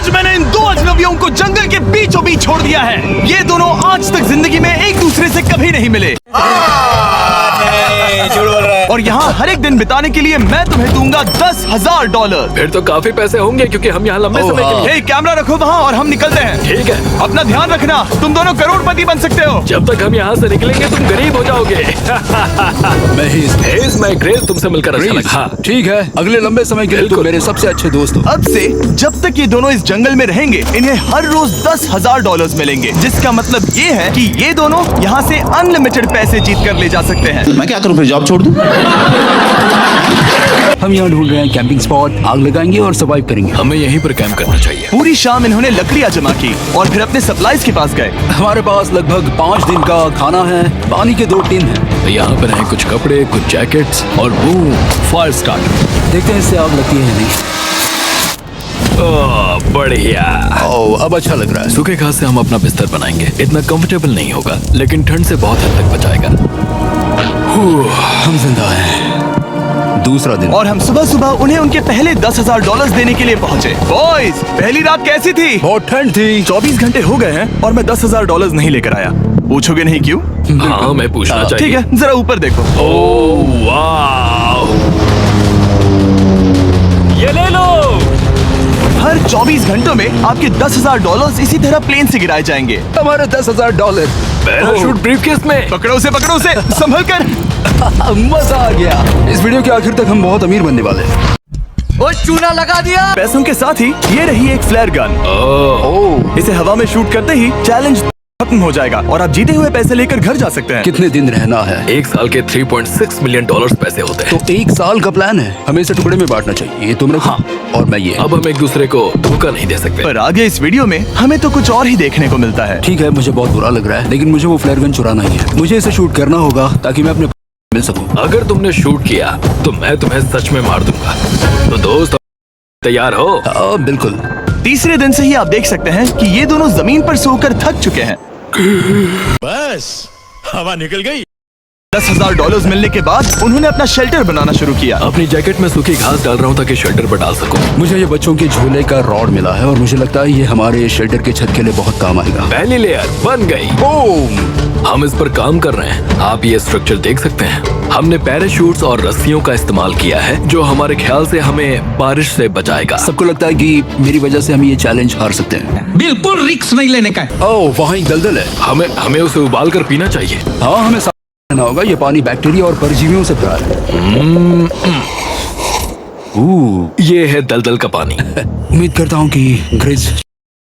आज मैंने इन दो अजनबियों को जंगल के बीचों बीच छोड़ दिया है। ये दोनों आज तक जिंदगी में एक दूसरे से कभी नहीं मिले। और यहाँ हर एक दिन बिताने के लिए मैं तुम्हें दूंगा $10,000। फिर तो काफी पैसे होंगे क्योंकि हम यहाँ लंबे समय के लिए। हे, कैमरा रखो वहाँ और हम निकलते हैं। ठीक है। अपना ध्यान रखना, तुम दोनों करोड़पति बन सकते हो। जब तक हम यहाँ से निकलेंगे तुम गरीब हो जाओगे। मैं ग्रेस, तुमसे मिलकर अच्छा लगा। हाँ। ठीक है, अगले लंबे समय के लिए तुम मेरे सबसे अच्छे दोस्त हो। अब से जब तक ये दोनों इस जंगल में रहेंगे इन्हें हर रोज $10,000 मिलेंगे, जिसका मतलब ये है कि ये दोनों यहाँ से अनलिमिटेड पैसे जीत कर ले जा सकते हैं। मैं क्या करूँ, फिर जॉब छोड़ दूँ? हम यहाँ ढूंढ रहे हैं कैंपिंग स्पॉट, आग लगाएंगे और सर्वाइव करेंगे। हमें यहीं पर कैंप करना चाहिए। पूरी शाम इन्होंने लकड़ियाँ जमा की और फिर अपने सप्लाईज के पास गए। हमारे पास लगभग 5 दिन का खाना है, पानी के 2 टिन हैं। यहाँ पर हैं कुछ कपड़े, कुछ जैकेट्स और बूम, फायर स्टार्टर। देखते हैं इससे आग लगती है नहीं। बढ़िया। अब अच्छा लग रहा है। सूखे घास से हम अपना बिस्तर बनाएंगे। इतना कंफर्टेबल नहीं होगा लेकिन ठंड से बहुत हद तक बचाएगा। हम जिंदा हैं। दूसरा दिन और हम सुबह सुबह उन्हें उनके पहले $10,000 देने के लिए पहुँचे। बॉयज, पहली रात कैसी थी? बहुत ठंड थी। 24 घंटे हो गए हैं और मैं $10,000 नहीं लेकर आया। पूछोगे नहीं क्यों? हाँ, मैं पूछना चाहिए। ठीक है, जरा ऊपर देखो। ओह वाह, ये ले लो। हर 24 घंटों में आपके $10,000 इसी तरह प्लेन से गिराए जाएंगे। हमारे $10,000। पैराशूट ब्रीफकेस में। पकड़ो उसे संभल कर। मजा आ गया। इस वीडियो के आखिर तक हम बहुत अमीर बनने वाले हैं। वो चूना लगा दिया। पैसों के साथ ही ये रही एक फ्लेयर गन। इसे हवा में शूट करते ही चैलेंज खत्म हो जाएगा और आप जीते हुए पैसे लेकर घर जा सकते हैं। कितने दिन रहना है? 1 साल के $3.6 मिलियन पैसे होते हैं। तो 1 साल का प्लान है। हमें इसे टुकड़े में बांटना चाहिए। ये तुम रखो। हाँ। और मैं ये। अब हम एक दूसरे को धोखा नहीं दे सकते। पर आगे इस वीडियो में हमें तो कुछ और ही देखने को मिलता है। ठीक है, मुझे बहुत बुरा लग रहा है लेकिन मुझे वो फ्लेयर गन चुराना ही है। मुझे इसे शूट करना होगा ताकि मैं अपने मिल सकूं। अगर तुमने शूट किया तो मैं तुम्हें सच में मार दूंगा। तो दोस्त, तैयार हो? बिल्कुल। तीसरे दिन से ही आप देख सकते हैं कि ये दोनों जमीन पर सोकर थक चुके हैं। बस हवा निकल गई। $10,000 मिलने के बाद उन्होंने अपना शेल्टर बनाना शुरू किया। अपनी जैकेट में सूखी घास डाल रहा हूँ ताकि शेल्टर पर डाल सकूं। मुझे ये बच्चों के झूले का रॉड मिला है और मुझे लगता है ये हमारे शेल्टर के छत के लिए बहुत काम आएगा। पहली लेयर बन गई। हम इस पर काम कर रहे हैं। आप ये स्ट्रक्चर देख सकते हैं। हमने पैराशूट्स और रस्सियों का इस्तेमाल किया है जो हमारे ख्याल से हमें बारिश से बचाएगा। सबको लगता है कि मेरी वजह से हम ये चैलेंज हार सकते हैं। बिल्कुल रिस्क नहीं लेने का है। ओह, वहाँ एक दलदल है। हमें उसे उबाल कर पीना चाहिए। हाँ, हमें रहना होगा। ये पानी बैक्टीरिया और परजीवियों से भरा है। ये है दलदल का पानी। उम्मीद करता हूँ कि ग्रिज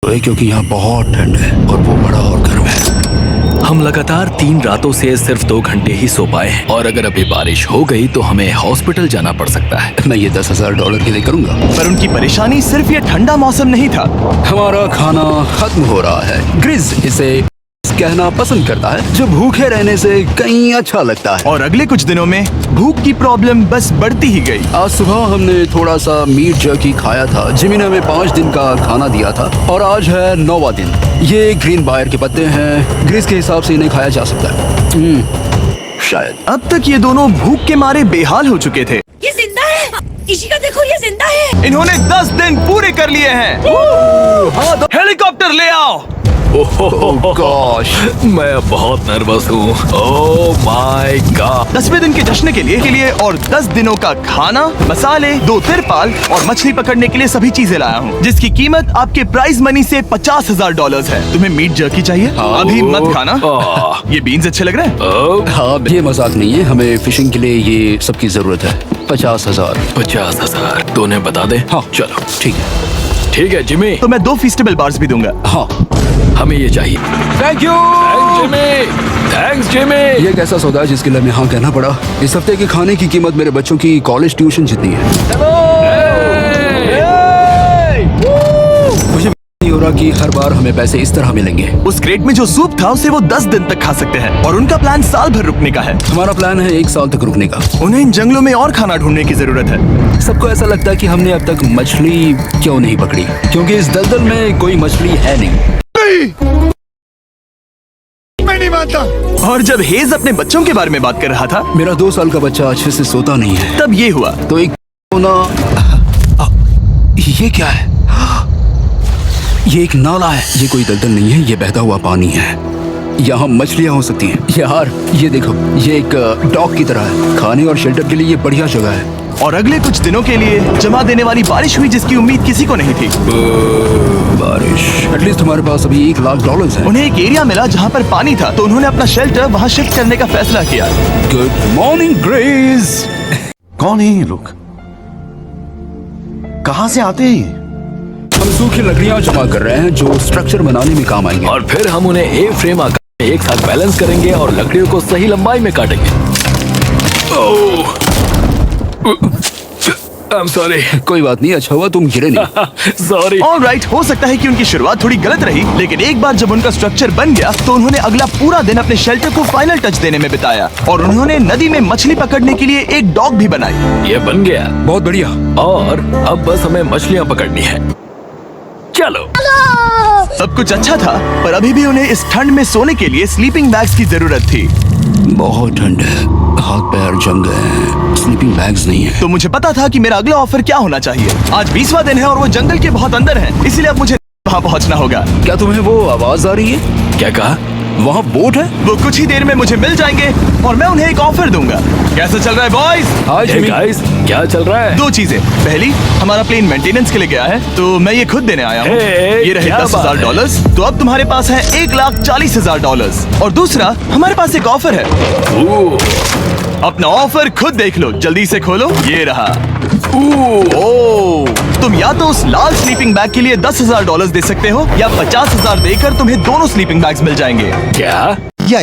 क्योंकि यहाँ बहुत ठंड है और वो बड़ा और गर्म है। हम लगातार 3 रातों से सिर्फ 2 घंटे ही सो पाए हैं और अगर अभी बारिश हो गई तो हमें हॉस्पिटल जाना पड़ सकता है। मैं ये $10,000 के लिए करूंगा। पर उनकी परेशानी सिर्फ ये ठंडा मौसम नहीं था। हमारा खाना खत्म हो रहा है। ग्रिज इसे कहना पसंद करता है जो भूखे रहने से कहीं अच्छा लगता है। और अगले कुछ दिनों में भूख की प्रॉब्लम बस बढ़ती ही गई। आज सुबह हमने थोड़ा सा मीट जर्की खाया था। जिमी ने हमें 5 दिन का खाना दिया था और आज है 9वां दिन। ये ग्रीन बायर के पत्ते हैं। ग्रीस के हिसाब से इन्हें खाया जा सकता है शायद। अब तक ये दोनों भूख के मारे बेहाल हो चुके थे। ये जिंदा है। इसी का देखो, ये जिंदा है। इन्होंने 10 दिन पूरे कर लिए हैं। हेलीकॉप्टर ले आओ। गॉश, मैं बहुत नर्वस हूँ। Oh my god. 10वें दिन के जश्न के लिए और 10 दिनों का खाना, मसाले, 2 तिरपाल और मछली पकड़ने के लिए सभी चीजें लाया हूँ जिसकी कीमत आपके प्राइज मनी से $50,000 है। तुम्हें मीट जर्की चाहिए? अभी मत खाना। ये बीन्स अच्छे लग रहे हैं। हाँ, ये मजाक नहीं है। हमें फिशिंग के लिए ये सबकी जरूरत है। 50,000। 50,000 तो उन्हें बता दे। हाँ चलो ठीक है। ठीक है जिमी। तो मैं 2 फीस्टेबल बार्स भी दूंगा। हाँ, हमें ये चाहिए। Thank you. Thanks Jimmy. ये एक ऐसा सौदा है जिसके लिए हमें हाँ कहना पड़ा। इस हफ्ते के खाने की कीमत मेरे बच्चों की कॉलेज ट्यूशन जितनी है। मुझे नहीं हो रहा कि हर बार हमें पैसे इस तरह मिलेंगे। उस क्रेट में जो सूप था उसे वो 10 दिन तक खा सकते हैं और उनका प्लान साल भर रुकने का है। हमारा प्लान है 1 साल तक रुकने का। उन्हें इन जंगलों में और खाना ढूंढने की जरूरत है। सबको ऐसा लगता है कि हमने अब तक मछली क्यों नहीं पकड़ी, क्योंकि इस दलदल में कोई मछली है नहीं। मैं नहीं मानता। और जब हेज अपने बच्चों के बारे में बात कर रहा था, मेरा 2 साल का बच्चा अच्छे से सोता नहीं है। तब ये हुआ। तो एक ये क्या है? ये एक नाला है, ये कोई दलदल नहीं है, ये बहता हुआ पानी है। यहाँ मछलियाँ हो सकती हैं। यार ये देखो, ये एक डॉक की तरह है। खाने और शेल्टर के लिए ये बढ़िया जगह है। और अगले कुछ दिनों के लिए जमा देने वाली बारिश हुई जिसकी उम्मीद किसी को नहीं थी। बारिश। एटलीस्ट हमारे पास अभी $1,00,000 है। उन्हें एक एरिया मिला जहाँ पर पानी था, तो उन्होंने अपना शेल्टर वहाँ शिफ्ट करने का फैसला किया। Good morning grace. कौन है ये लोग? कहाँ से आते हैं? हम सूखी लकड़ियाँ जमा कर रहे हैं जो स्ट्रक्चर बनाने में काम आएंगे। और फिर हम उन्हें ए फ्रेम आकार में एक साथ बैलेंस करेंगे और लकड़ियों को सही लंबाई में काटेंगे। I'm sorry. कोई बात नहीं, अच्छा हुआ तुम गिरे नहीं। Sorry. ऑलराइट, हो सकता है कि उनकी शुरुआत थोड़ी गलत रही, लेकिन एक बार जब उनका स्ट्रक्चर बन गया तो उन्होंने अगला पूरा दिन अपने शेल्टर को फाइनल टच देने में बिताया। और उन्होंने नदी में मछली पकड़ने के लिए एक डॉक भी बनाई। ये बन गया बहुत बढ़िया। और अब बस हमें मछलियाँ पकड़नी है। चलो। सब कुछ अच्छा था, पर अभी भी उन्हें इस ठंड में सोने के लिए स्लीपिंग बैग्स की जरूरत थी। बहुत ठंड है, हाथ पैर जम गए हैं, स्लीपिंग बैग्स नहीं है। तो मुझे पता था कि मेरा अगला ऑफर क्या होना चाहिए। आज 20वां दिन है और वो जंगल के बहुत अंदर है, इसलिए अब मुझे वहाँ पहुँचना होगा। क्या तुम्हें वो आवाज आ रही है? क्या कहा? वहाँ बोट है? वो कुछ ही देर में मुझे मिल जाएंगे और मैं उन्हें एक ऑफर दूंगा। कैसा चल रहा है बॉयज? हाय Hey जिमी। guys, क्या चल रहा है? दो चीजें, पहली, हमारा प्लेन मेंटेनेंस के लिए गया है, तो मैं ये खुद देने आया हूँ। Hey, ये रहे क्या बात है? $10,000, तो अब तुम्हारे पास है $1,40,000। और दूसरा, हमारे पास एक ऑफर है। ओह, अपना ऑफर खुद देख लो, जल्दी से खोलो, ये रहा। ओह, तुम या तो उस लाल स्लीपिंग बैग के लिए $10,000 दे सकते हो, या 50,000 देकर तुम्हें दोनों स्लीपिंग बैग्स मिल जाएंगे। क्या? क्या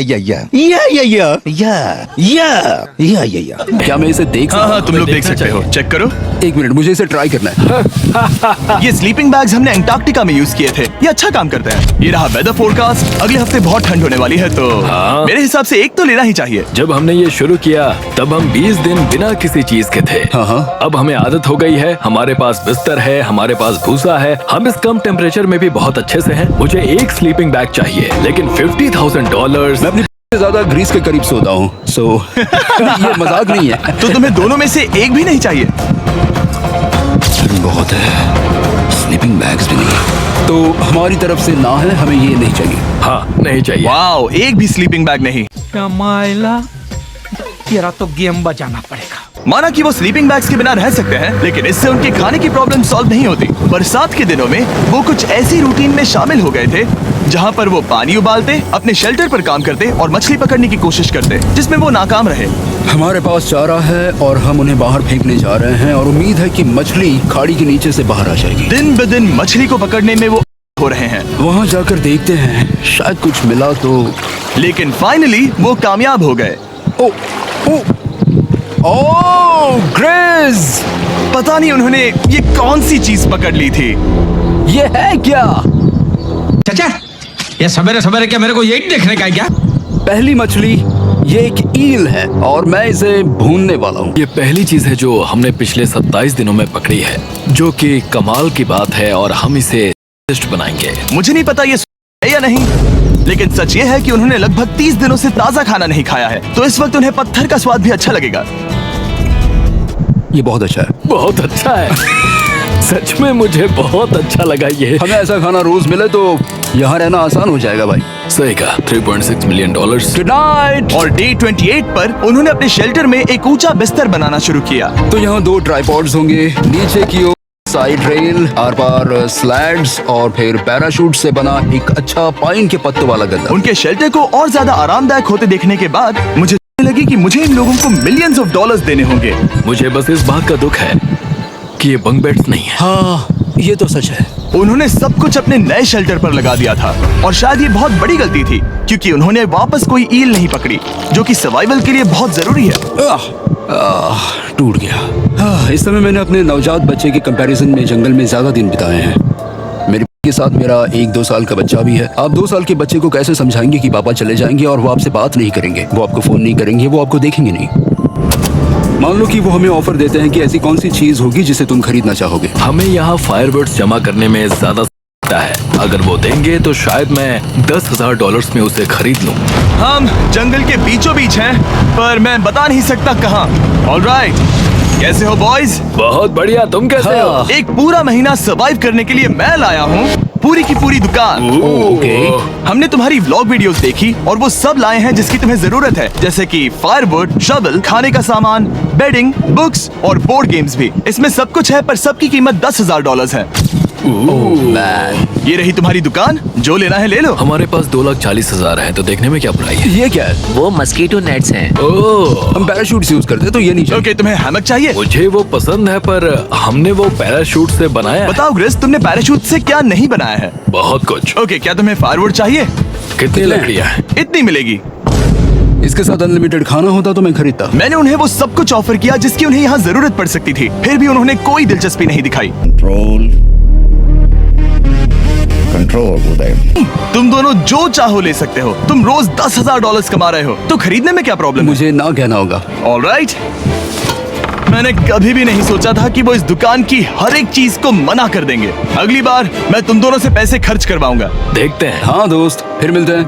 मैं इसे देख हाँ सकता हाँ, तुम लोग देख देखना सकते हो, चेक करो। हूँ? एक मिनट, मुझे इसे ट्राई करना है। ये स्लीपिंग बैग्स हमने अंटार्कटिका में यूज किए थे, ये अच्छा काम करते हैं। ये रहा वेदर फोरकास्ट, अगले हफ्ते बहुत ठंड होने वाली है, तो हाँ। मेरे हिसाब से एक तो लेना ही चाहिए। जब हमने ये शुरू किया तब हम 20 दिन बिना किसी चीज के थे। हाँ। अब हमें आदत हो गई है, हमारे पास बिस्तर है, हमारे पास भूसा है, हम इस कम टेम्परेचर में भी बहुत अच्छे से हैं। मुझे एक स्लीपिंग बैग चाहिए, लेकिन $50,000। मैं अपनी से ज्यादा ग्रीस के करीब सोता हूँ, सो ये मजाक नहीं है। तो तुम्हें दोनों में से एक भी नहीं चाहिए? ठंड बहुत है, स्लीपिंग बैग्स भी नहीं, तो हमारी तरफ से ना है, हमें ये नहीं चाहिए। हाँ, नहीं चाहिए। वाओ, एक भी स्लीपिंग बैग नहीं। कमाइला तेरा तो गेम बजाना पड़ेगा। माना कि वो स्लीपिंग बैग्स के बिना रह सकते हैं, लेकिन इससे उनके खाने की प्रॉब्लम सॉल्व नहीं होती। बरसात के दिनों में वो कुछ ऐसी रूटीन में शामिल हो गए थे जहाँ पर वो पानी उबालते, अपने शेल्टर पर काम करते और मछली पकड़ने की कोशिश करते, जिसमें वो नाकाम रहे। हमारे पास चारा है और हम उन्हें बाहर फेंकने जा रहे हैं और उम्मीद है कि मछली खाड़ी के नीचे से बाहर आ जाएगी। दिन ब दिन मछली को पकड़ने में वो हो रहे हैं, वहाँ जाकर देखते हैं, शायद कुछ मिला तो। लेकिन फाइनली वो कामयाब हो गए। ओ, ओ, ओ, ग्रेस! पता नहीं उन्होंने ये कौन सी चीज पकड़ ली थी। ये है क्या? चाचा, ये सवेरे सवेरे क्या मेरे को यही देखने का है क्या? पहली मछली, ये एक ईल है और मैं इसे भूनने वाला हूँ। ये पहली चीज है जो हमने पिछले 27 दिनों में पकड़ी है, जो कि कमाल की बात है और हम इसे टेस्ट बनाएंगे। मुझे नहीं पता ये है या नहीं, लेकिन सच ये है कि उन्होंने लगभग 30 दिनों से ताजा खाना नहीं खाया है, तो इस वक्त उन्हें पत्थर का स्वाद भी अच्छा लगेगा। ये बहुत अच्छा है। बहुत अच्छा है। सच में मुझे बहुत अच्छा लगा ये। हमें ऐसा खाना रोज मिले तो यहाँ रहना आसान हो जाएगा भाई। सही कहा। $3.6 मिलियन। Good night. और डे 28 पर उन्होंने अपने शेल्टर में एक ऊंचा बिस्तर बनाना शुरू किया। तो यहाँ 2 ट्राइपॉड्स होंगे, नीचे की ओर side rail, are par slides और फिर पैराशूट से बना एक अच्छा पाइन के पत्तों वाला गद्दा। उनके शेल्टर को और ज्यादा आरामदायक होते देखने के बाद मुझे लगी कि मुझे इन लोगों को मिलियंस ऑफ डॉलर्स देने होंगे। मुझे बस इस बात का दुख है कि ये बंक बेड्स नहीं है। हाँ, ये तो सच है। उन्होंने सब कुछ अपने नए शेल्टर पर लगा दिया था और शायद ये बहुत बड़ी गलती थी, क्योंकि उन्होंने वापस कोई ईल नहीं पकड़ी, जो कि सर्वाइवल के लिए बहुत जरूरी है। टूट गया। इस समय मैंने अपने नवजात बच्चे के कंपैरिजन में जंगल में ज्यादा दिन बिताए हैं। मेरे के साथ मेरा 1-2 साल का बच्चा भी है। आप 2 साल के बच्चे को कैसे समझाएंगे कि पापा चले जाएंगे और वो आपसे बात नहीं करेंगे, वो आपको फोन नहीं करेंगे, वो आपको देखेंगे नहीं। मान लो कि वो हमें ऑफर देते हैं कि ऐसी कौन सी चीज होगी जिसे तुम खरीदना चाहोगे। हमें यहाँ फायरवर्ड्स जमा करने में ज्यादा है। अगर वो देंगे तो शायद मैं $10,000 में उसे खरीद लूं। हम जंगल के बीचों बीच हैं, पर मैं बता नहीं सकता कहाँ। ऑलराइट, कैसे हो बॉयज? बहुत बढ़िया। तुम कैसे हो? एक पूरा महीना सर्वाइव करने के लिए मैं लाया हूँ पूरी की पूरी दुकान। ओके। हमने तुम्हारी व्लॉग वीडियोस देखी और वो सब लाए हैं जिसकी तुम्हें जरूरत है, जैसे कि फायरवुड, शवल, खाने का सामान, बेडिंग, बुक्स और बोर्ड गेम्स भी। इसमें सब कुछ है पर सबकी कीमत $10,000 है। मैन, ये रही तुम्हारी दुकान, जो लेना है ले लो। हमारे पास 2,40,000 है, तो देखने में क्या बुराई है? ये क्या है? वो मस्कीटो नेट्स हैं। ओह, हम पैराशूट यूज करते हैं तो ये नहीं चाहिए। ओके, तुम्हें हैमक चाहिए? मुझे वो पसंद है पर हमने वो पैराशूट से बनाया है। बताओ ग्रिस, तुमने पैराशूट से क्या नहीं बनाया है? बहुत कुछ। ओके, क्या तुम्हें फायरवुड चाहिए? कितनी लकड़ियाँ हैं? इतनी मिलेगी। इसके साथ अनलिमिटेड खाना होता तो मैं खरीदता। मैंने उन्हें वो सब कुछ ऑफर किया जिसकी उन्हें यहाँ जरूरत पड़ सकती थी, फिर भी उन्होंने कोई दिलचस्पी नहीं दिखाई। कंट्रोल उदय। तुम दोनों जो चाहो ले सकते हो। तुम रोज $10,000 कमा रहे हो, तो खरीदने में क्या प्रॉब्लम है? मुझे ना कहना होगा। ऑलराइट। मैंने कभी भी नहीं सोचा था कि वो इस दुकान की हर एक चीज को मना कर देंगे। अगली बार मैं तुम दोनों से पैसे खर्च करवाऊंगा। देखते हैं। हाँ दोस्त, फिर मिलते हैं।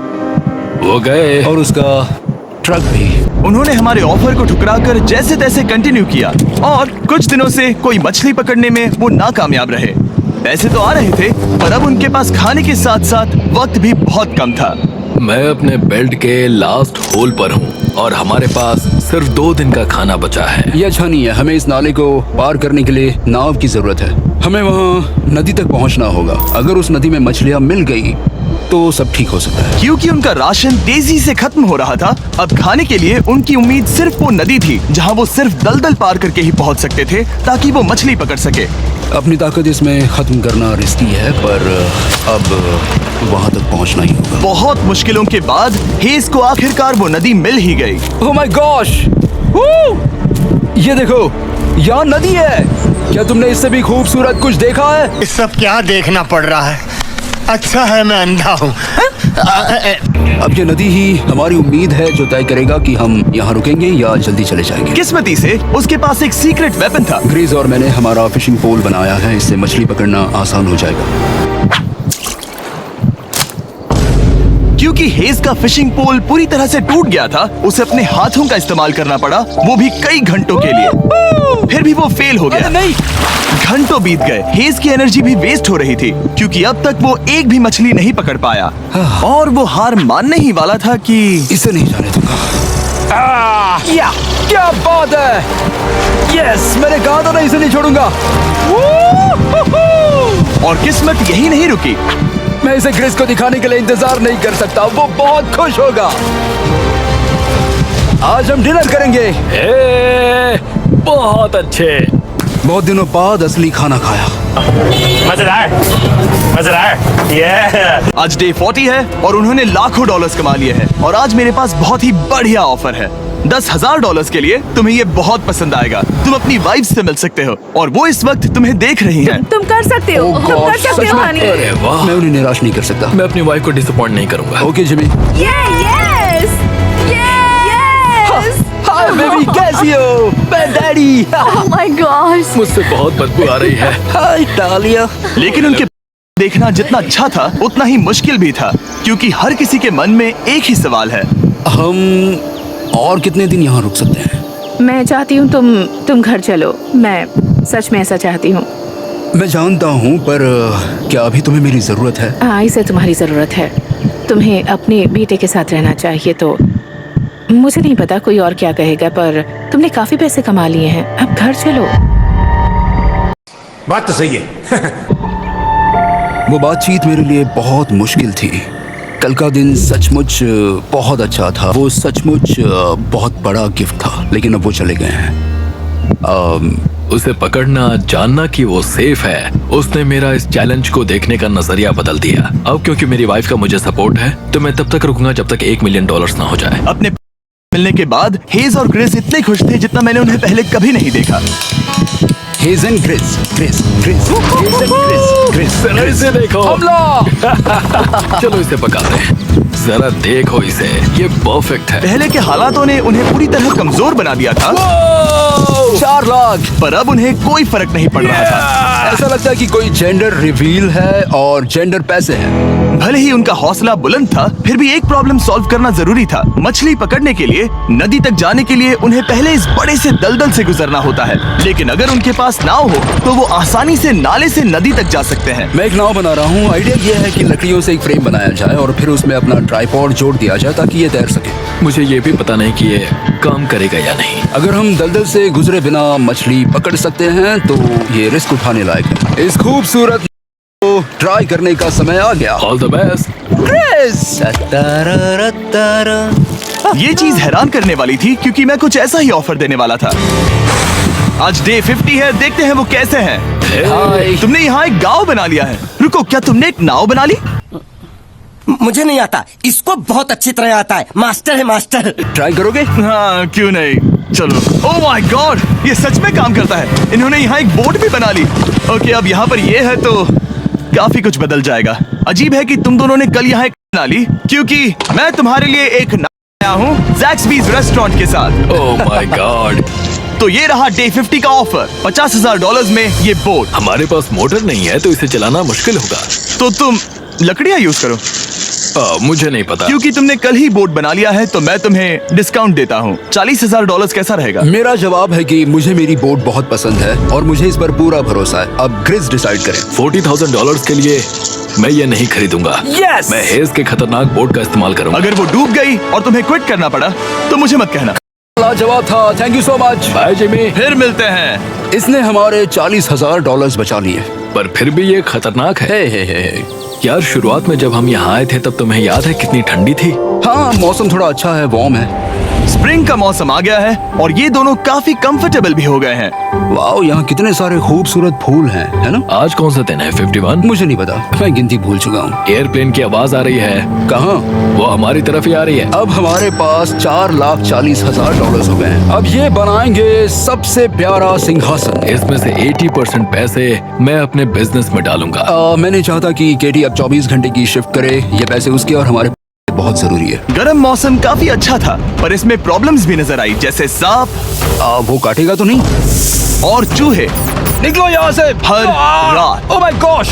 वो गए। और उसका ट्रक भी। उन्होंने हमारे ऑफर को ठुकराकर जैसे तैसे कंटिन्यू किया और कुछ दिनों से कोई मछली पकड़ने में वो नाकामयाब रहे। पैसे तो आ रहे थे पर अब उनके पास खाने के साथ साथ वक्त भी बहुत कम था। मैं अपने बेल्ट के लास्ट होल पर हूँ और हमारे पास सिर्फ 2 दिन का खाना बचा है। ये अच्छा नहीं है। हमें इस नाले को पार करने के लिए नाव की जरूरत है। हमें वहाँ नदी तक पहुँचना होगा। अगर उस नदी में मछलियाँ मिल गई तो सब ठीक हो सकता है। क्योंकि उनका राशन तेजी से खत्म हो रहा था, अब खाने के लिए उनकी उम्मीद सिर्फ वो नदी थी जहाँ वो सिर्फ दलदल पार करके ही पहुँच सकते थे ताकि वो मछली पकड़ सके। अपनी ताकत इसमें खत्म करना रिस्की है पर अब वहाँ तक पहुँचना ही होगा। बहुत मुश्किलों के बाद हेज को आखिरकार वो नदी मिल ही गई। Oh my gosh! ये देखो, यहाँ नदी है। क्या तुमने इससे भी खूबसूरत कुछ देखा है? ये सब क्या देखना पड़ रहा है? अच्छा है मैं अंधा हूँ। अब ये नदी ही हमारी उम्मीद है जो तय करेगा कि हम यहाँ रुकेंगे या जल्दी चले जाएंगे। किस्मती से उसके पास एक सीक्रेट वेपन था। ग्रीज और मैंने हमारा फिशिंग पोल बनाया है, इससे मछली पकड़ना आसान हो जाएगा। क्योंकि हेज का फिशिंग पोल पूरी तरह से टूट गया था, उसे अपने हाथों का इस्तेमाल करना पड़ा, वो भी कई घंटों के लिए। फिर भी वो फेल हो गया। नहीं, घंटों बीत गए, हेज की एनर्जी भी वेस्ट हो रही थी क्योंकि अब तक वो एक भी मछली नहीं पकड़ पाया और वो हार मानने ही वाला था कि इसे नहीं जाने दूंगा। क्या बात है! यस, मैंने कहा था ना इसे नहीं छोड़ूंगा। और किस्मत यही नहीं रुकी। मैं इसे ग्रेस को दिखाने के लिए इंतजार नहीं कर सकता। वो बहुत खुश होगा। आज हम डिनर करेंगे। बहुत अच्छे। बहुत दिनों बाद असली खाना खाया। मजेदार, मजेदार। ये आज डे 40 है और उन्होंने लाखों डॉलर्स कमा लिए हैं और आज मेरे पास बहुत ही बढ़िया ऑफर है। $10,000 के लिए तुम्हें ये बहुत पसंद आएगा। तुम अपनी वाइफ से मिल सकते हो और वो इस वक्त तुम्हें देख रही हैं। तुम कर सकते हो, Oh तुम कर gosh, सकते सच हो में? हनी। अरे वाह, मैं उन्हें निराश नहीं कर सकता। मैं अपनी वाइफ को डिसअपॉइंट नहीं करूंगा। Okay Jimmy. Yes hi baby, कैसी हो? मैं डैडी। Oh my gosh. मुझसे बहुत बदबू आ रही है। हाय डालिया। लेकिन उनके देखना जितना अच्छा था उतना ही मुश्किल भी था क्योंकि हर किसी के मन में एक ही सवाल है। हम और कितने दिन यहाँ रुक सकते हैं? मैं चाहती हूँ तुम घर चलो। मैं सच में ऐसा चाहती हूँ। मैं जानता हूँ पर क्या अभी तुम्हें मेरी जरूरत है? हाँ, इसे तुम्हारी ज़रूरत है। तुम्हें अपने बेटे के साथ रहना चाहिए। तो मुझे नहीं पता कोई और क्या कहेगा पर तुमने काफ़ी पैसे कमा लिए हैं, अब घर चलो। बात तो सही है। वो बातचीत मेरे लिए बहुत मुश्किल थी। कल का दिन सचमुच बहुत अच्छा था। वो सचमुच बहुत बड़ा गिफ्ट था, लेकिन अब वो चले गए हैं। उसे पकड़ना, जानना कि वो सेफ है, उसने मेरा इस चैलेंज को देखने का नजरिया बदल दिया। अब क्योंकि मेरी वाइफ का मुझे सपोर्ट है तो मैं तब तक रुकूंगा जब तक $1 मिलियन ना हो जाए। अपने मिलने के बाद हेज और ग्रेस इतने खुश थे जितना मैंने उन्हें पहले कभी नहीं देखा। Hedge and grace, grace, grace, hedge and grace, grace, जरा इसे देखो। हमला! चलो इसे पकाते हैं। जरा देखो इसे, ये परफेक्ट है। पहले के हालातों ने उन्हें पूरी तरह कमजोर बना दिया था 4 लाख। पर अब उन्हें कोई फर्क नहीं पड़ रहा था। ऐसा लगता है कि कोई जेंडर रिवील है और जेंडर पैसे हैं। भले ही उनका हौसला बुलंद था, फिर भी एक प्रॉब्लम सॉल्व करना जरूरी था। मछली पकड़ने के लिए नदी तक जाने के लिए उन्हें पहले इस बड़े से दलदल से गुजरना होता है, लेकिन अगर उनके पास नाव हो तो वो आसानी से नाले से नदी तक जा सकते हैं। मैं एक नाव बना रहा हूँ। आइडिया ये है कि लकड़ियों से एक फ्रेम बनाया जाए और फिर उसमें अपना ट्राइपॉड जोड़ दिया जाए ताकि ये तैर सके। मुझे ये भी पता नहीं कि ये काम करेगा या नहीं। अगर हम दलदल से गुजरे बिना मछली पकड़ सकते हैं तो ये रिस्क उठाने लायक है। इस खूबसूरत को ट्राई करने का समय आ गया। All the best. ये चीज हैरान करने वाली थी क्योंकि मैं कुछ ऐसा ही ऑफर देने वाला था। आज डे 50 है, देखते हैं वो कैसे हैं। हाय। तुमने यहाँ एक गांव बना लिया है। रुको, क्या तुमने एक नाव बना ली? मुझे नहीं आता, इसको बहुत अच्छी तरह आता है। मास्टर है मास्टर। ट्राई करोगे? हाँ, क्यों नहीं, चलो। ओह माय गॉड, ये सच में काम करता है। इन्होंने यहाँ एक बोट भी बना ली। ओके, अब यहाँ पर ये है तो काफी कुछ बदल जाएगा। अजीब है कि तुम दोनों ने कल यहाँ एक बना ली, क्योंकि मैं तुम्हारे लिए एक आया हूँ ज़ैक्सबीज़ रेस्टोरेंट के साथ। ओह माय गॉड। तो ये रहा डे 50 का ऑफर। $50,000 में ये बोट। हमारे पास मोटर नहीं है तो इसे चलाना मुश्किल होगा। तो तुम लकड़ियाँ यूज करो। मुझे नहीं पता। क्योंकि तुमने कल ही बोट बना लिया है तो मैं तुम्हें डिस्काउंट देता हूँ। $40,000 कैसा रहेगा? मेरा जवाब है कि मुझे मेरी बोट बहुत पसंद है और मुझे इस पर पूरा भरोसा है। अब ग्रिज डिसाइड करें। $40,000 के लिए मैं ये नहीं खरीदूंगा। Yes! मैं हेज के खतरनाक बोट का इस्तेमाल करूंगा। अगर वो डूब गई और तुम्हें क्विट करना पड़ा तो मुझे मत कहना। लाजवाब था। Thank you so much. Bye Jimmy. फिर मिलते हैं। इसने हमारे $40,000 बचा लिए। पर फिर भी ये खतरनाक है। हे। यार, शुरुआत में जब हम यहाँ आए थे तब तुम्हें याद है कितनी ठंडी थी? हाँ, मौसम थोड़ा अच्छा है, वार्म है। स्प्रिंग का मौसम आ गया है और ये दोनों काफी कंफर्टेबल भी हो गए हैं। वाओ, यहाँ कितने सारे खूबसूरत फूल हैं, है ना? आज कौन सा दिन है? 51? मुझे नहीं पता, मैं गिनती भूल चुका हूँ। एयरप्लेन की आवाज आ रही है। कहाँ? वो हमारी तरफ ही आ रही है। अब हमारे पास $4,40,000 हो गए हैं। अब ये बनाएंगे सबसे प्यारा सिंहासन। इसमें से 80% पैसे मैं अपने बिजनेस में डालूंगा। मैं नहीं चाहता कि केटी अब 24 घंटे की शिफ्ट करे। ये पैसे उसके और हमारे बहुत जरूरी है। गर्म मौसम काफी अच्छा था, पर इसमें प्रॉब्लम्स भी नजर आई, जैसे सांप वो काटेगा तो नहीं? और चूहे निकलो यहाँ से हर रात। Oh my gosh.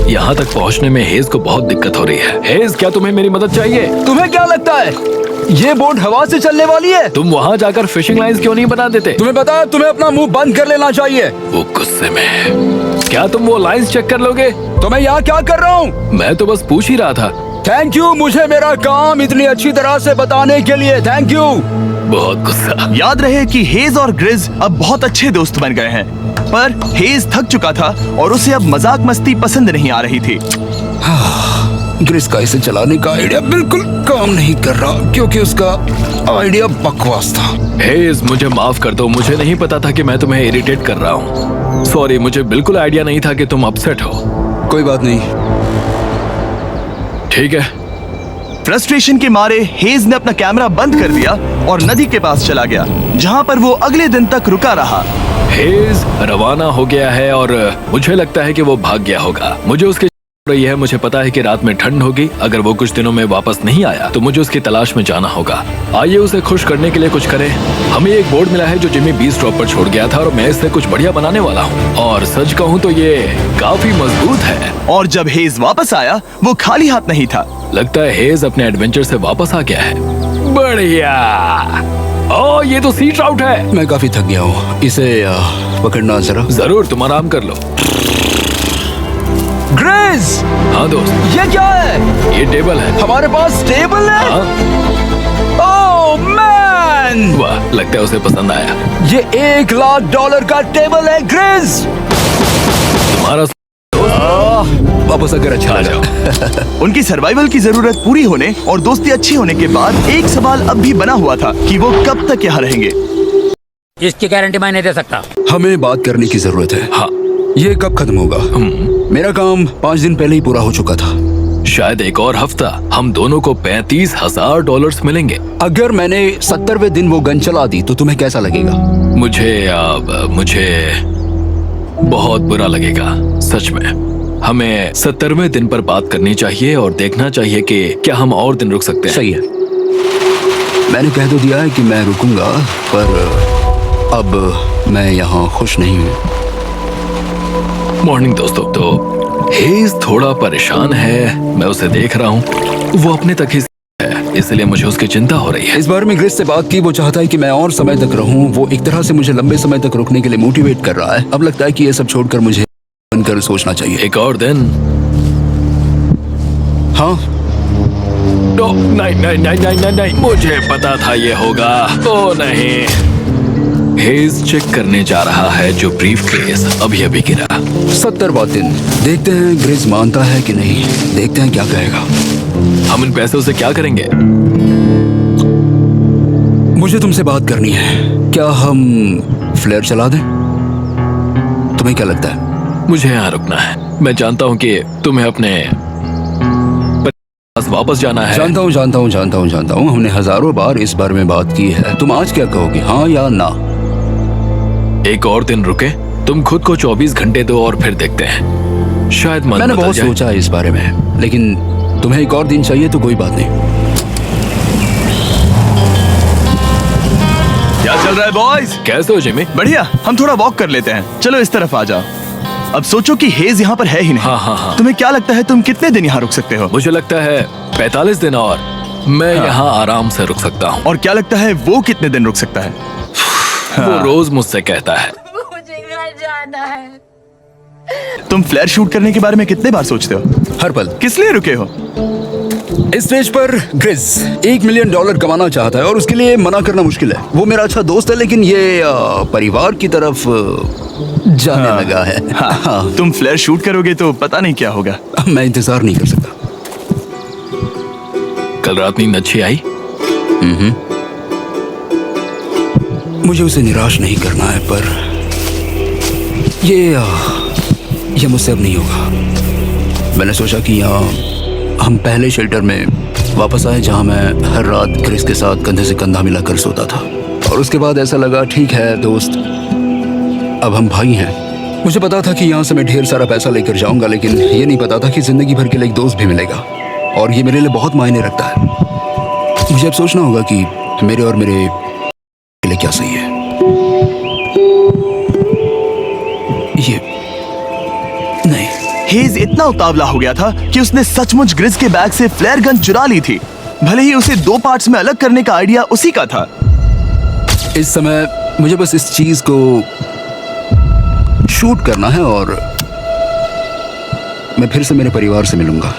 यहाँ तक पहुँचने में हेज को बहुत दिक्कत हो रही है। हेज, क्या तुम्हें मेरी मदद चाहिए? तुम्हें क्या लगता है ये बोट हवा से चलने वाली है? तुम वहाँ जाकर फिशिंग लाइंस क्यों नहीं बना देते? तुम्हें पता है, तुम्हें अपना मुंह बंद कर लेना चाहिए। वो गुस्से में है। क्या तुम वो लाइंस चेक कर लोगे? तो मैं यहाँ क्या कर रहा हूँ? मैं तो बस पूछ ही रहा था। थैंक यू मुझे मेरा काम इतनी अच्छी तरह से बताने के लिए। Thank you. बहुत गुस्सा। याद रहे कि हेज और ग्रिज अब बहुत अच्छे दोस्त बन गए हैं, पर हेज थक चुका था और उसे अब मजाक मस्ती पसंद नहीं आ रही थी। ग्रिस का इसे चलाने का आइडिया बिल्कुल काम नहीं कर रहा क्योंकि उसका आइडिया बकवास था। हेज, मुझे माफ कर दो। मुझे नहीं पता था कि मैं तुम्हें इरिटेट कर रहा हूँ। सॉरी, मुझे बिल्कुल आइडिया नहीं था कि तुम अपसेट हो। कोई बात नहीं। ठीक है। फ्रस्ट्रेशन के मारे हेज ने अपना कैमरा बंद कर दिया और नदी के पास चला गया, जहाँ पर वो अगले दिन तक रुका रहा। हेज रवाना हो गया है और मुझे लगता है कि वो भाग गया होगा। मुझे उसकी रही है। मुझे पता है कि रात में ठंड होगी। अगर वो कुछ दिनों में वापस नहीं आया तो मुझे उसकी तलाश में जाना होगा। आइए उसे खुश करने के लिए कुछ करें। हमें एक बोर्ड मिला है जो जिमी बीच ड्रॉप पर छोड़ गया था और मैं इससे कुछ बढ़िया बनाने वाला हूँ। और सच कहूँ तो ये काफी मजबूत है। और जब हेज वापस आया वो खाली हाथ नहीं था। लगता है हेज अपने एडवेंचर से वापस आ गया है। बढ़िया। ओ, ये तो सी ट्राउट है। मैं काफी थक गया हूँ, इसे पकड़ना जरा। जरूर, तुम आराम कर लो। ग्रेस, हाँ दोस्त, ये क्या है? ये टेबल है। हमारे पास टेबल है? हाँ। ओह मैन, वाह, लगता है उसे पसंद आया। ये $1,00,000 का टेबल है ग्रेस। तुम्हारा वापस अगर अच्छा लगा। उनकी सर्वाइवल की जरूरत पूरी होने और दोस्ती अच्छी होने के बाद एक सवाल अब भी बना हुआ था कि वो कब तक यहाँ रहेंगे। इसकी गारंटी मैं नहीं दे सकता। हमें बात करने की जरूरत है। हाँ। ये कब खत्म होगा? मेरा काम 5 दिन पहले ही पूरा हो चुका था। शायद एक और हफ्ता। हम दोनों को $35,000 मिलेंगे। अगर मैंने 70वें दिन वो गन चला दी तो तुम्हें कैसा लगेगा? मुझे बहुत बुरा लगेगा, सच में। हमें 70वें दिन पर बात करनी चाहिए और देखना चाहिए कि क्या हम और दिन रुक सकते हैं। सही है। मैंने कह तो दिया है कि मैं रुकूंगा, पर अब मैं यहाँ खुश नहीं हूँ। मॉर्निंग दोस्तों। तो हेज थोड़ा परेशान है, मैं उसे देख रहा हूँ, वो अपने तक ही है, इसलिए मुझे उसकी चिंता हो रही है। इस बार में ग्रिस से बात की, वो चाहता है कि मैं और समय तक रहूं। वो एक तरह से मुझे लंबे समय तक रुकने के लिए मोटिवेट कर रहा है। अब लगता है कि ये सब छोड़कर मुझे बनकर सोचना चाहिए। एक और दिन। हाँ, नहीं नहीं नहीं नहीं नहीं नहीं, मुझे पता था ये होगा। ओ नहीं, हेज चेक करने जा रहा है जो ब्रीफकेस अभी अभी गिरा। 70वां दिन। देखते हैं ग्रिस मानता है कि नहीं, देखते हैं क्या कहेगा। हम इन पैसों से क्या करेंगे? मुझे तुमसे बात करनी है। क्या हम फ्लेयर चला दें? तुम्हें क्या लगता है? मुझे यहाँ रुकना है। मैं जानता हूँ कि तुम्हें अपने पास वापस जाना है। जानता हूँ। हमने हजारों बार इस बारे में बात की है। तुम आज क्या कहोगे, हाँ या ना? एक और दिन रुके, तुम खुद को 24 घंटे दो और फिर देखते हैं, शायद मन मैंने बदल बहुत जाए। सोचा है इस बारे में, लेकिन तुम्हें एक और दिन चाहिए तो कोई बात नहीं। क्या चल रहा है बॉयज? कैसे हो जिमी? बढ़िया, हम थोड़ा वॉक कर लेते हैं। चलो इस तरफ आ जाओ। अब सोचो कि हेज यहाँ पर है ही नहीं। हाँ। तुम्हें क्या लगता है तुम कितने दिन यहाँ रुक सकते हो? मुझे लगता है 45 दिन और मैं यहाँ आराम से रुक सकता हूँ। और क्या लगता है वो कितने दिन रुक सकता है? वो रोज मुझसे कहता है मुझे घर जाना है। तुम फ्लेयर शूट करने के बारे में कितने बार सोचते हो? हर पल। किस लिए रुके हो? इस स्टेज पर ग्रिस $1 मिलियन कमाना चाहता है और उसके लिए मना करना मुश्किल है। वो मेरा अच्छा दोस्त है, लेकिन ये परिवार की तरफ जाने लगा है। हाँ। तुम फ्लेयर शूट करोगे तो पता नहीं क्या होगा। मैं इंतजार नहीं कर सकता। कल रात नींद अच्छी आई? मुझे उसे निराश नहीं करना है, पर ये मुझसे अब नहीं होगा। मैंने सोचा कि हम पहले शेल्टर में वापस आए जहां मैं हर रात ग्रिस के साथ कंधे से कंधा मिलाकर सोता था। और उसके बाद ऐसा लगा, ठीक है दोस्त, अब हम भाई हैं। मुझे पता था कि यहाँ से मैं ढेर सारा पैसा लेकर जाऊंगा, लेकिन ये नहीं पता था कि जिंदगी भर के लिए एक दोस्त भी मिलेगा, और ये मेरे लिए बहुत मायने रखता है। मुझे अब सोचना होगा कि मेरे और मेरे के लिए क्या सही है। ये नहीं। हेज इतना उतावला हो गया था कि उसने सचमुच ग्रिस के बैग से फ्लेयर गन चुरा ली थी, भले ही उसे 2 पार्ट्स में अलग करने का आइडिया उसी का था। इस समय मुझे बस इस चीज को शूट करना है और मैं फिर से मेरे परिवार से मिलूंगा।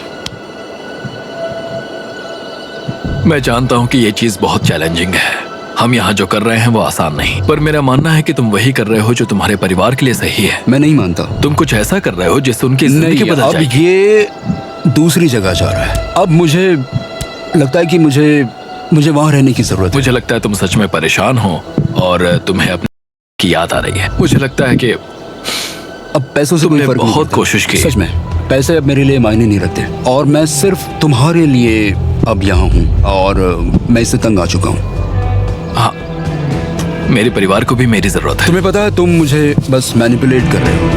मैं जानता हूँ कि ये चीज बहुत चैलेंजिंग है। हम यहाँ जो कर रहे हैं वो आसान नहीं, पर मेरा मानना है कि तुम वही कर रहे हो जो तुम्हारे परिवार के लिए सही है। मैं नहीं मानता। तुम कुछ ऐसा कर रहे हो जिससे उनकी जिंदगी नहीं, बदल अब जाएगी। ये दूसरी जगह जा रहा है। अब मुझे लगता है कि मुझे वहां रहने की जरूरत है। मुझे लगता है तुम सच में परेशान हो और तुम्हें अपनी की याद आ रही है। मुझे लगता है कि अब पैसों से कोई तुमने फर्क नहीं बहुत पड़ता। कोशिश की। सच में पैसे अब मेरे लिए मायने नहीं रखते, और मैं सिर्फ तुम्हारे लिए अब यहाँ हूँ, और मैं इससे तंग आ चुका हूँ। हाँ, मेरे परिवार को भी मेरी जरूरत है। तुम्हें पता है, तुम मुझे बस मैनिपुलेट कर रहे हो।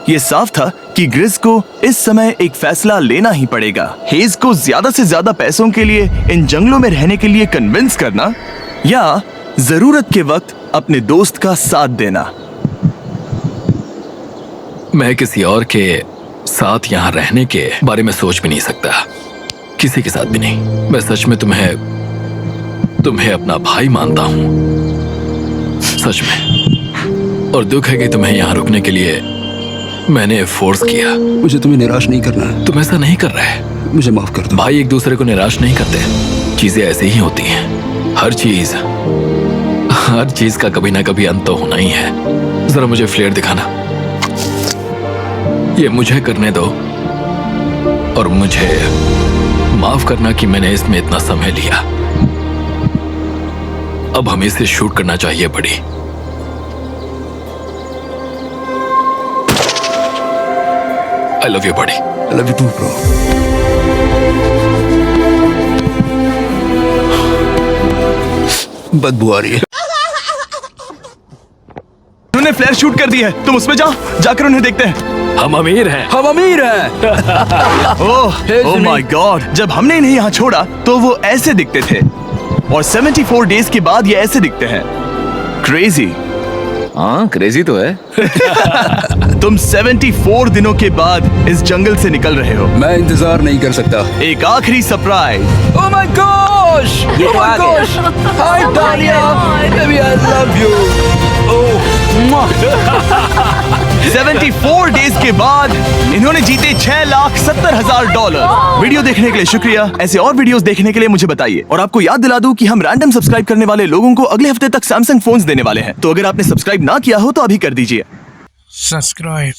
ये साफ था कि ग्रिस को इस समय एक फैसला लेना ही पड़ेगा। हेज को ज्यादा से ज्यादा पैसों के लिए इन जंगलों में रहने के लिए कन्विंस करना, या जरूरत के वक्त अपने दोस्त का साथ देना। मैं किसी और के साथ यहाँ रहने के बारे में सोच भी नहीं सकता, किसी के साथ भी नहीं। मैं सच में तुम्हें अपना भाई मानता हूँ, सच में। और दुख है कि तुम्हें यहाँ रुकने के लिए मैंने फोर्स किया। मुझे तुम्हें निराश नहीं करना है। तुम ऐसा नहीं कर रहे। मुझे माफ कर दो। भाई एक दूसरे को निराश नहीं करते, चीजें ऐसे ही होती हैं। हर चीज का कभी ना कभी अंत तो होना ही है। जरा मुझे फ्लेयर दिखाना। ये मुझे करने दो, और मुझे माफ करना कि मैंने इसमें इतना समय लिया। अब हमें इसे शूट करना चाहिए बड़ी। I love you, buddy. I love you too, bro. बदबू आ रही है। उन्होंने फ्लैश शूट कर दी है। तुम उसमें जाओ, जाकर उन्हें देखते हैं। हम अमीर हैं। हम अमीर हैं। ओह Jimmy. माय गॉड, जब हमने इन्हें यहाँ छोड़ा तो वो ऐसे दिखते थे और 74 डेज के बाद ये ऐसे दिखते हैं। क्रेजी। हाँ क्रेजी तो है। तुम 74 दिनों के बाद इस जंगल से निकल रहे हो। मैं इंतजार नहीं कर सकता। एक आखिरी सरप्राइज। ओह माय गॉश, ये तो आ गया। हाय डालिया, baby I love you. Oh 74 days के बाद इन्होंने जीते $6,70,000। वीडियो देखने के लिए शुक्रिया। ऐसे और वीडियोस देखने के लिए मुझे बताइए। और आपको याद दिला दूं कि हम रैंडम सब्सक्राइब करने वाले लोगों को अगले हफ्ते तक सैमसंग फोन्स देने वाले हैं। तो अगर आपने सब्सक्राइब ना किया हो तो अभी कर दीजिए। सब्सक्राइब